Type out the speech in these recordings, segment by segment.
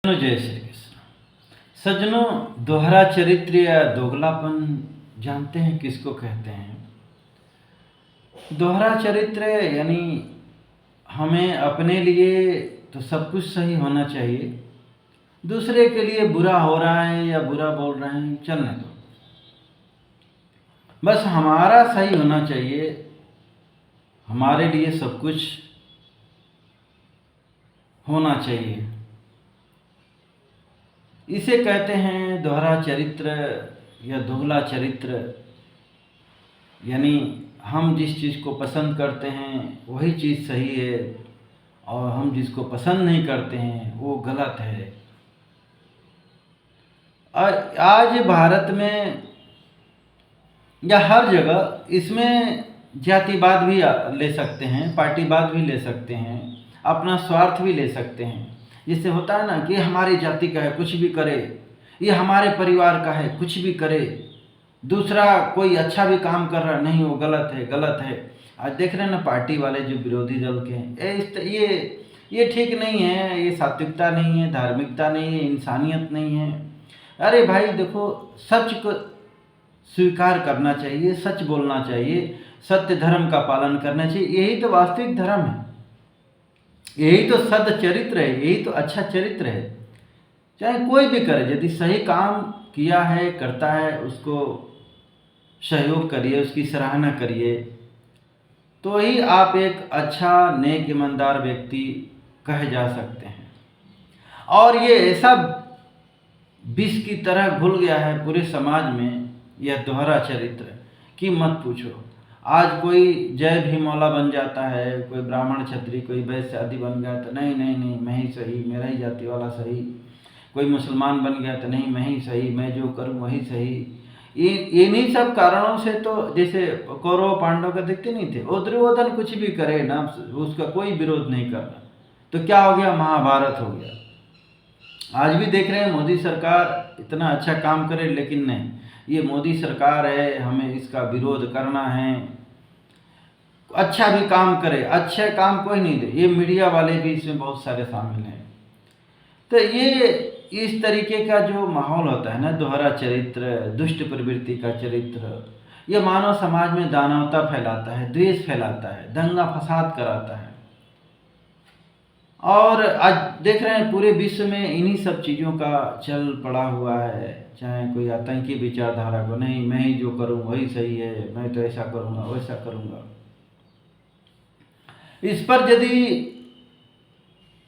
जय श्री कृष्ण। सज्जनों, दोहरा चरित्र या दोगलापन जानते हैं किसको कहते हैं? दोहरा चरित्र यानी हमें अपने लिए तो सब कुछ सही होना चाहिए, दूसरे के लिए बुरा हो रहा है या बुरा बोल रहे हैं, चलने दो, बस हमारा सही होना चाहिए, हमारे लिए सब कुछ होना चाहिए। इसे कहते हैं दोहरा चरित्र या दोगला चरित्र। यानी हम जिस चीज़ को पसंद करते हैं वही चीज़ सही है और हम जिसको पसंद नहीं करते हैं वो गलत है। आज भारत में या हर जगह इसमें जातिवाद भी ले सकते हैं, पार्टीवाद भी ले सकते हैं, अपना स्वार्थ भी ले सकते हैं। जिससे होता है ना कि हमारी जाति का है कुछ भी करे, ये हमारे परिवार का है कुछ भी करे, दूसरा कोई अच्छा भी काम कर रहा नहीं वो गलत है गलत है। आज देख रहे हैं ना पार्टी वाले जो विरोधी दल के हैं, ये ठीक नहीं है, ये सात्विकता नहीं है, धार्मिकता नहीं है, इंसानियत नहीं है। अरे भाई देखो, सच को स्वीकार करना चाहिए, सच बोलना चाहिए, सत्य धर्म का पालन करना चाहिए। यही तो वास्तविक धर्म है, यही तो सद चरित्र है, यही तो अच्छा चरित्र है। चाहे कोई भी करे, यदि सही काम किया है करता है उसको सहयोग करिए, उसकी सराहना करिए, तो ही आप एक अच्छा नेक ईमानदार व्यक्ति कहे जा सकते हैं। और ये ऐसा विष की तरह घुल गया है पूरे समाज में यह दोहरा चरित्र कि मत पूछो। आज कोई जय भीमौला बन जाता है, कोई ब्राह्मण क्षत्रिय कोई वैश्य आदि बन गया तो नहीं नहीं नहीं मैं ही सही, मेरा ही जाति वाला सही। कोई मुसलमान बन गया तो नहीं मैं ही सही, मैं जो करूं वही सही। इन्हीं सब कारणों से तो जैसे कौरव पांडव का देखते नहीं थे, वो दुर्योधन कुछ भी करे ना उसका कोई विरोध नहीं करना, तो क्या हो गया, महाभारत हो गया। आज भी देख रहे हैं मोदी सरकार इतना अच्छा काम करे, लेकिन नहीं, ये मोदी सरकार है, हमें इसका विरोध करना है। अच्छा भी काम करे, अच्छा काम कोई नहीं दे, ये मीडिया वाले भी इसमें बहुत सारे शामिल हैं। तो ये इस तरीके का जो माहौल होता है ना, दोहरा चरित्र, दुष्ट प्रवृत्ति का चरित्र, ये मानव समाज में दानवता फैलाता है, द्वेष फैलाता है, दंगा फसाद कराता है। और आज देख रहे हैं पूरे विश्व में इन्हीं सब चीज़ों का चल पड़ा हुआ है। चाहे कोई आतंकी विचारधारा को, नहीं मैं ही जो करूँ वही सही है, मैं तो ऐसा करूँगा वैसा करूँगा। इस पर यदि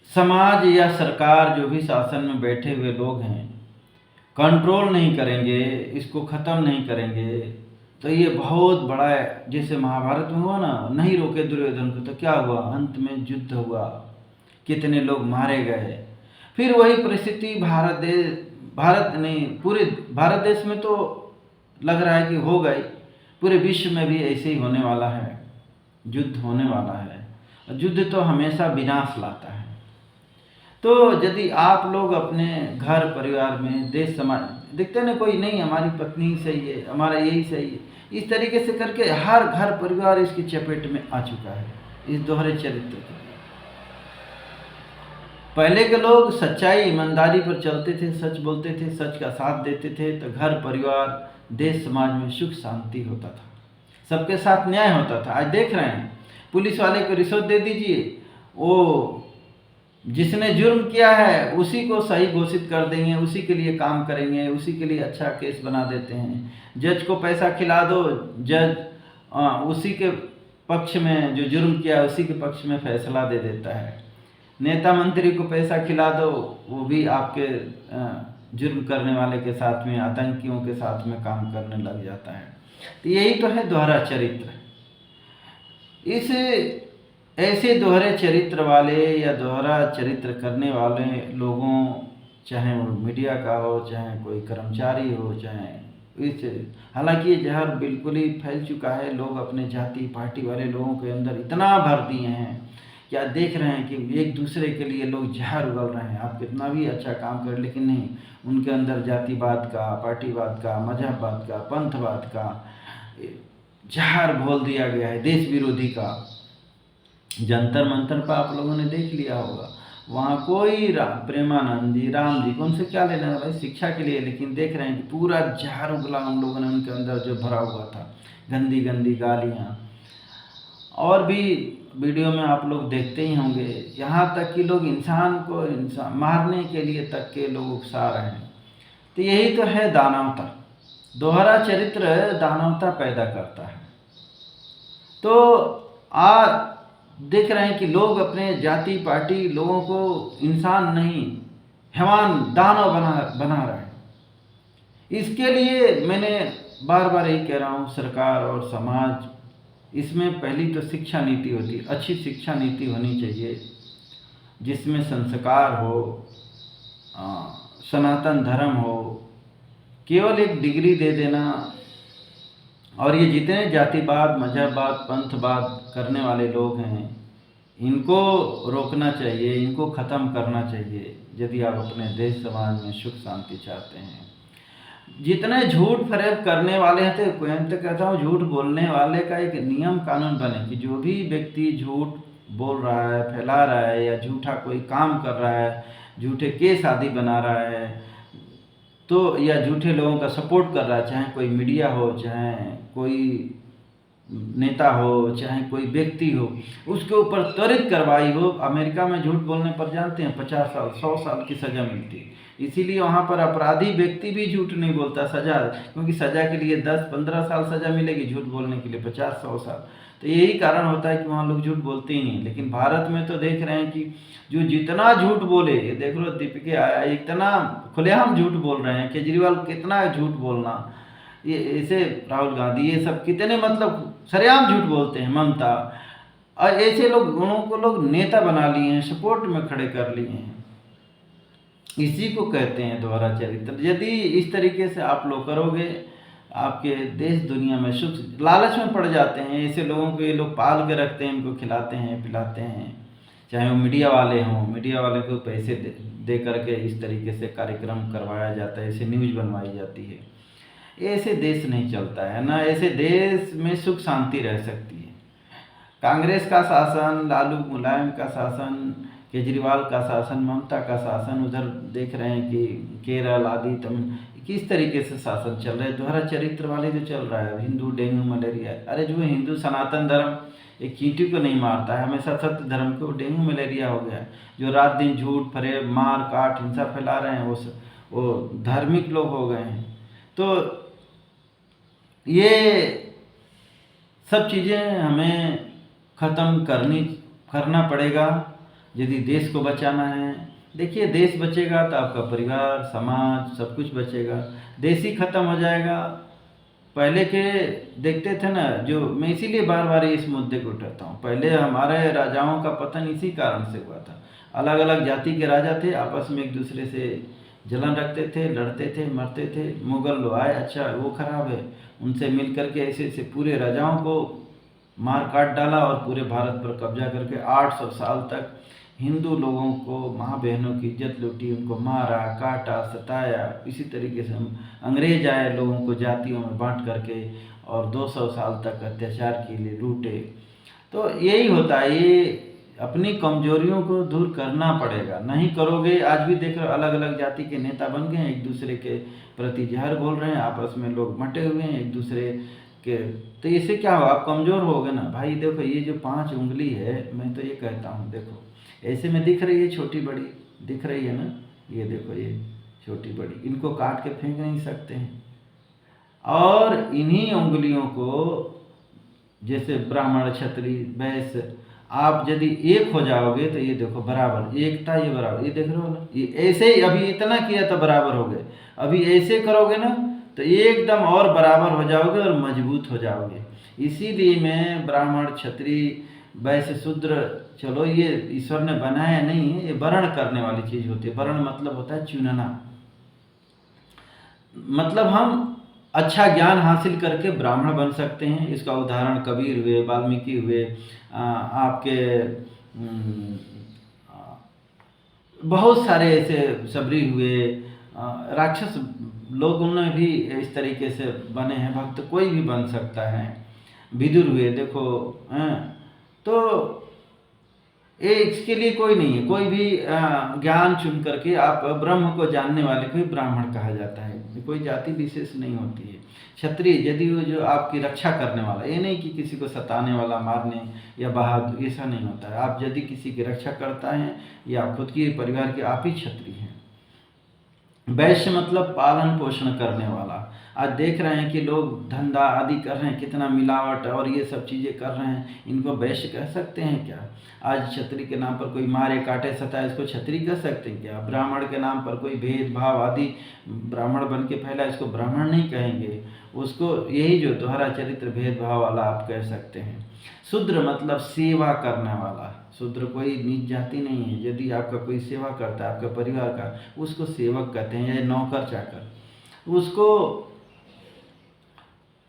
समाज या सरकार जो भी शासन में बैठे हुए लोग हैं कंट्रोल नहीं करेंगे, इसको ख़त्म नहीं करेंगे, तो ये बहुत बड़ा, जैसे महाभारत में हुआ ना, नहीं रोके दुर्योधन को तो क्या हुआ, अंत में युद्ध हुआ, कितने लोग मारे गए। फिर वही परिस्थिति भारत नहीं, पूरे भारत देश में तो लग रहा है कि हो गई, पूरे विश्व में भी ऐसे ही होने वाला है, युद्ध होने वाला है। युद्ध तो हमेशा विनाश लाता है। तो यदि आप लोग अपने घर परिवार में, देश समाज देखते ना, कोई नहीं हमारी पत्नी ही सही है, हमारा यही सही है, इस तरीके से करके हर घर परिवार इसकी चपेट में आ चुका है इस दोहरे चरित्र के। पहले के लोग सच्चाई ईमानदारी पर चलते थे, सच बोलते थे, सच का साथ देते थे, तो घर परिवार देश समाज में सुख शांति होता था, सबके साथ न्याय होता था। आज देख रहे हैं पुलिस वाले को रिश्वत दे दीजिए, वो जिसने जुर्म किया है उसी को सही घोषित कर देंगे, उसी के लिए काम करेंगे, उसी के लिए अच्छा केस बना देते हैं। जज को पैसा खिला दो, जज उसी के पक्ष में, जो जुर्म किया उसी के पक्ष में फैसला दे देता है। नेता मंत्री को पैसा खिला दो, वो भी आपके जुर्म करने वाले के साथ में, आतंकियों के साथ में काम करने लग जाता है। तो यही तो है दोहरा चरित्र। इस ऐसे दोहरे चरित्र वाले या दोहरा चरित्र करने वाले लोगों, चाहे वो मीडिया का हो, चाहे कोई कर्मचारी हो, चाहे इस, हालांकि ये जहर बिल्कुल ही फैल चुका है। लोग अपने जाति पार्टी वाले लोगों के अंदर इतना भर दिए हैं कि आप देख रहे हैं कि एक दूसरे के लिए लोग जहर उगल रहे हैं। आप कितना भी अच्छा काम करें, लेकिन नहीं, उनके अंदर जातिवाद का, पार्टीवाद का, मजहबवाद का, पंथवाद का जहर घोल दिया गया है, देश विरोधी का। जंतर मंतर पर आप लोगों ने देख लिया होगा, वहाँ कोई प्रेमानंद जी, राम जी को उनसे क्या लेना है भाई, शिक्षा के लिए। लेकिन देख रहे हैं कि पूरा जहर उगला उन लोगों ने उनके अंदर जो भरा हुआ था, गंदी गंदी गालियाँ। और भी वीडियो में आप लोग देखते ही होंगे, यहाँ तक कि लोग इंसान को इंसान मारने के लिए तक के लोग उकसा रहे हैं। तो यही तो है दानवता। दोहरा चरित्र दानवता पैदा करता है। तो आ देख रहे हैं कि लोग अपने जाति पार्टी लोगों को इंसान नहीं, हैवान दानव बना रहे हैं। इसके लिए मैंने बार बार यही कह रहा हूँ, सरकार और समाज, इसमें पहली तो शिक्षा नीति होती है, अच्छी शिक्षा नीति होनी चाहिए जिसमें संस्कार हो, सनातन धर्म हो। केवल एक डिग्री दे देना, और ये जितने जातिवाद, मजहबवाद, पंथवाद करने वाले लोग हैं, इनको रोकना चाहिए, इनको ख़त्म करना चाहिए यदि आप अपने देश समाज में सुख शांति चाहते हैं। जितने झूठ फरेब करने वाले हैं, तो मैं तो कहता हूँ झूठ बोलने वाले का एक नियम कानून बने कि जो भी व्यक्ति झूठ बोल रहा है, फैला रहा है, या झूठा कोई काम कर रहा है, झूठे केस आदि बना रहा है, तो या झूठे लोगों का सपोर्ट कर रहा है, चाहे कोई मीडिया हो, चाहे कोई नेता हो, चाहे कोई व्यक्ति हो, उसके ऊपर त्वरित कार्रवाई हो। अमेरिका में झूठ बोलने पर जानते हैं 50 साल 100 साल की सज़ा मिलती है। इसीलिए वहाँ पर अपराधी व्यक्ति भी झूठ नहीं बोलता, सज़ा, क्योंकि सज़ा के लिए 10-15 साल सज़ा मिलेगी, झूठ बोलने के लिए 50-100 साल। तो यही कारण होता है कि वहाँ लोग झूठ बोलते ही नहीं। लेकिन भारत में तो देख रहे हैं कि जो जितना झूठ बोले, ये देख लो दीपिके आया, इतना खुलेआम झूठ बोल रहे हैं, केजरीवाल कितना झूठ बोलना, ये ऐसे राहुल गांधी, ये सब कितने मतलब सरेआम झूठ बोलते हैं, ममता, और ऐसे लोगों को लोग नेता बना लिए हैं, सपोर्ट में खड़े कर लिए हैं। इसी को कहते हैं दोहरा चरित्र। यदि इस तरीके से आप लोग करोगे, आपके देश दुनिया में सुख, लालच में पड़ जाते हैं ऐसे लोगों को, ये लोग पाल के रखते हैं, इनको खिलाते हैं पिलाते हैं, चाहे वो मीडिया वाले हों, मीडिया वाले को पैसे दे करके इस तरीके से कार्यक्रम करवाया जाता है, ऐसे न्यूज़ बनवाई जाती है। ऐसे देश नहीं चलता है ना, ऐसे देश में सुख शांति रह सकती है। कांग्रेस का शासन, लालू मुलायम का शासन, केजरीवाल का शासन, ममता का शासन, उधर देख रहे हैं कि केरल आदि किस तरीके से शासन चल रहा है, दोहरा चरित्र वाले जो चल रहा है, हिंदू डेंगू मलेरिया। अरे जो हिंदू सनातन धर्म एक चींटी को नहीं मारता है, हमेशा सत्य धर्म को डेंगू मलेरिया हो गया है। जो रात दिन झूठ फरेब मार काट हिंसा फैला रहे हैं, वो धार्मिक लोग हो गए हैं। तो ये सब चीज़ें हमें ख़त्म करना पड़ेगा यदि देश को बचाना है। देखिए, देश बचेगा तो आपका परिवार, समाज, सब कुछ बचेगा। देश ही ख़त्म हो जाएगा। पहले के देखते थे ना, जो मैं इसीलिए बार बार इस मुद्दे को उठाता हूँ, पहले हमारे राजाओं का पतन इसी कारण से हुआ था। अलग अलग जाति के राजा थे, आपस में एक दूसरे से जलन रखते थे, लड़ते थे, मरते थे। मुगल लोग आए, अच्छा वो खराब है, उनसे मिल करके ऐसे ऐसे पूरे राजाओं को मार काट डाला और पूरे भारत पर कब्जा करके 800 साल तक हिंदू लोगों को, माँ बहनों की इज्जत लूटी, उनको मारा काटा सताया। इसी तरीके से हम अंग्रेज आए, लोगों को जातियों में बांट करके और 200 साल तक अत्याचार के लिए लूटे। तो यही होता है, ये अपनी कमजोरियों को दूर करना पड़ेगा। नहीं करोगे, आज भी देख रहे हो अलग अलग जाति के नेता बन गए हैं, एक दूसरे के प्रति जहर घोल रहे हैं, आपस में लोग मटे हुए हैं एक दूसरे के। तो इससे क्या होगा, आप कमज़ोर होगे ना भाई। देखो ये जो 5 उंगली है, मैं तो ये कहता हूँ, देखो ऐसे में दिख रही है, छोटी बड़ी दिख रही है ना, ये देखो ये छोटी बड़ी, इनको काट के फेंक नहीं सकते हैं। और इन्हीं उंगलियों को, जैसे ब्राह्मण क्षत्रिय वैश्य, आप यदि एक हो जाओगे तो ये देखो बराबर, एकता ये बराबर, ये देख रहे हो ना, ये ऐसे ही अभी इतना किया तो बराबर हो गए, अभी ऐसे करोगे ना तो एकदम और बराबर हो जाओगे और मजबूत हो जाओगे। इसीलिए मैं ब्राह्मण क्षत्रिय वैश्य शूद्र, चलो ये ईश्वर ने बनाया नहीं है, ये वर्ण करने वाली चीज़ होती है। वर्ण मतलब होता है चुनना, मतलब हम अच्छा ज्ञान हासिल करके ब्राह्मण बन सकते हैं। इसका उदाहरण कबीर हुए, वाल्मीकि हुए, आपके बहुत सारे ऐसे सबरी हुए, राक्षस लोग उनमें भी इस तरीके से बने हैं। भक्त कोई भी बन सकता है, विदुर हुए, देखो। तो ये इसके लिए कोई नहीं है। कोई भी ज्ञान चुन करके आप ब्रह्म को जानने वाले को ही ब्राह्मण कहा जाता है। कोई जाति विशेष नहीं होती है। क्षत्रिय यदि वो जो आपकी रक्षा करने वाला, ये नहीं कि किसी को सताने वाला, मारने या बहादुर, ऐसा नहीं होता है। आप यदि किसी की रक्षा करता है या खुद की परिवार के, आप ही क्षत्रिय हैं। वैश्य मतलब पालन पोषण करने वाला। आज देख रहे हैं कि लोग धंधा आदि कर रहे हैं, कितना मिलावट और ये सब चीज़ें कर रहे हैं, इनको वैश्य कह सकते हैं क्या? आज क्षत्रिय के नाम पर कोई मारे काटे सताए, इसको क्षत्रिय कह सकते हैं क्या? ब्राह्मण के नाम पर कोई भेदभाव आदि ब्राह्मण बन के फैला, इसको ब्राह्मण नहीं कहेंगे। उसको यही जो दोहरा चरित्र भेदभाव वाला आप कह सकते हैं। शूद्र मतलब सेवा करने वाला। शूद्र कोई नीच जाति नहीं है। यदि आपका कोई सेवा करता है आपका परिवार का, उसको सेवक कहते हैं, या नौकर चाकर। उसको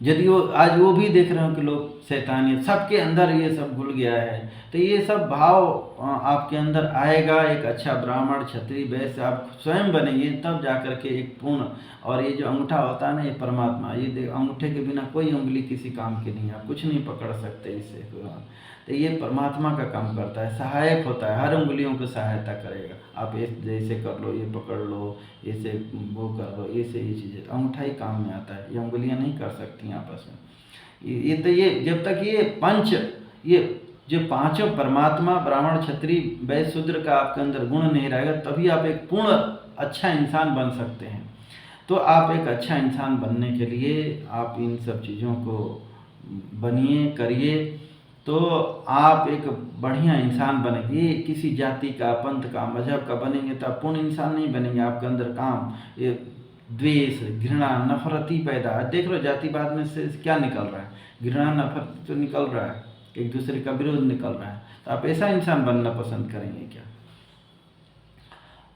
यदि वो भी देख रहे हो कि लोग शैतानियत सबके अंदर ये सब घुल गया है, तो ये सब भाव आपके अंदर आएगा। एक अच्छा ब्राह्मण क्षत्रिय वैश्य आप स्वयं बनेंगे, तब जाकर के एक पूर्ण। और ये जो अंगूठा होता है ना, ये परमात्मा, ये अंगूठे के बिना कोई उंगली किसी काम की नहीं है, आप कुछ नहीं पकड़ सकते इससे। तो ये परमात्मा का काम करता है, सहायक होता है, हर उंगलियों को सहायता करेगा। आप जैसे कर लो, ये पकड़ लो, ऐसे वो कर लो, ऐसे ये चीज़ें, अंगूठा ही काम में आता है, ये उंगलियां नहीं कर सकती आपस में। ये तो ये जब तक ये जो पांचों परमात्मा ब्राह्मण क्षत्रिय वैश्य शूद्र का आपके अंदर गुण नहीं रहेगा, तभी आप एक पूर्ण अच्छा इंसान बन सकते हैं। तो आप एक अच्छा इंसान बनने के लिए आप इन सब चीज़ों को बनिए, करिए, तो आप एक बढ़िया इंसान बनेंगे। किसी जाति का, पंथ का, मजहब का बनेंगे तो आप पूर्ण इंसान नहीं बनेंगे। आपके अंदर काम, ये द्वेष, घृणा, नफरत ही पैदा है। देख लो जातिवाद में से क्या निकल रहा है, घृणा नफरत तो निकल रहा है, एक दूसरे का विरोध निकल रहा है। तो आप ऐसा इंसान बनना पसंद करेंगे क्या?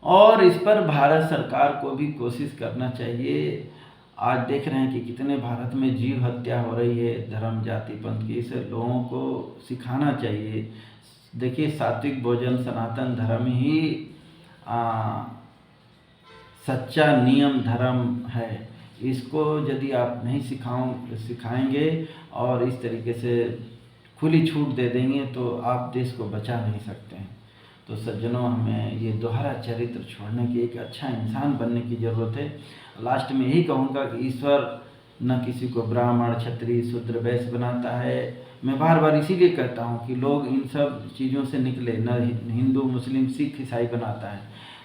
और इस पर भारत सरकार को भी कोशिश करना चाहिए। आज देख रहे हैं कि कितने भारत में जीव हत्या हो रही है, धर्म जाति पंथ की। इसे लोगों को सिखाना चाहिए। देखिए, सात्विक भोजन सनातन धर्म ही सच्चा नियम धर्म है। इसको यदि आप नहीं सिखाएंगे और इस तरीके से खुली छूट दे देंगे, तो आप देश को बचा नहीं सकते हैं। तो सज्जनों, हमें ये दोहरा चरित्र छोड़ने की, एक अच्छा इंसान बनने की ज़रूरत है। लास्ट में यही कहूँगा कि ईश्वर न किसी को ब्राह्मण क्षत्रिय शूद्र वैश्य बनाता है। मैं बार बार इसीलिए कहता हूँ कि लोग इन सब चीज़ों से निकले, न हिंदू मुस्लिम सिख ईसाई बनाता है।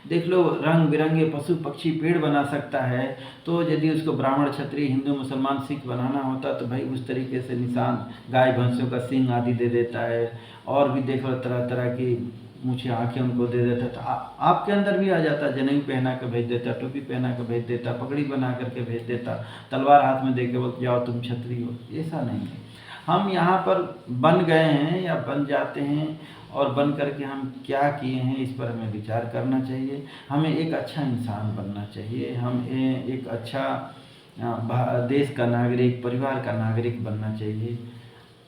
देख लो, रंग बिरंगे पशु पक्षी पेड़ बना सकता है, तो यदि उसको ब्राह्मण क्षत्रिय हिंदू मुसलमान सिख बनाना होता तो भाई उस तरीके से निशान गाय भैंसों का सींग आदि दे देता है। और भी देख लो, तरह तरह की मुझे आंखें उनको दे देता। तो आपके अंदर भी आ जाता, जनेऊ पहना कर भेज देता, टोपी पहना कर भेज देता, पगड़ी बना करके भेज देता, तलवार हाथ में दे के बोल जाओ तुम क्षत्रिय हो। ऐसा नहीं है। हम यहाँ पर बन गए हैं या बन जाते हैं, और बन करके हम क्या किए हैं इस पर हमें विचार करना चाहिए। हमें एक अच्छा इंसान बनना चाहिए। हम एक अच्छा देश का नागरिक, परिवार का नागरिक बनना चाहिए।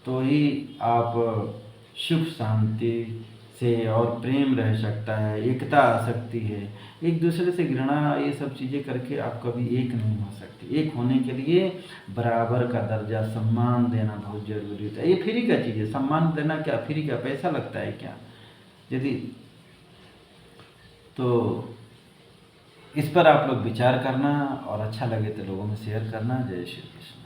तो ही आप सुख शांति से और प्रेम रह सकता है, एकता आ सकती है। एक दूसरे से घृणा, ये सब चीज़ें करके आप कभी एक नहीं हो सकते। एक होने के लिए बराबर का दर्जा, सम्मान देना बहुत जरूरी होता है। ये फ्री का चीज़ है, सम्मान देना क्या फ्री का, पैसा लगता है क्या? यदि तो इस पर आप लोग विचार करना, और अच्छा लगे तो लोगों में शेयर करना। जय श्री कृष्ण।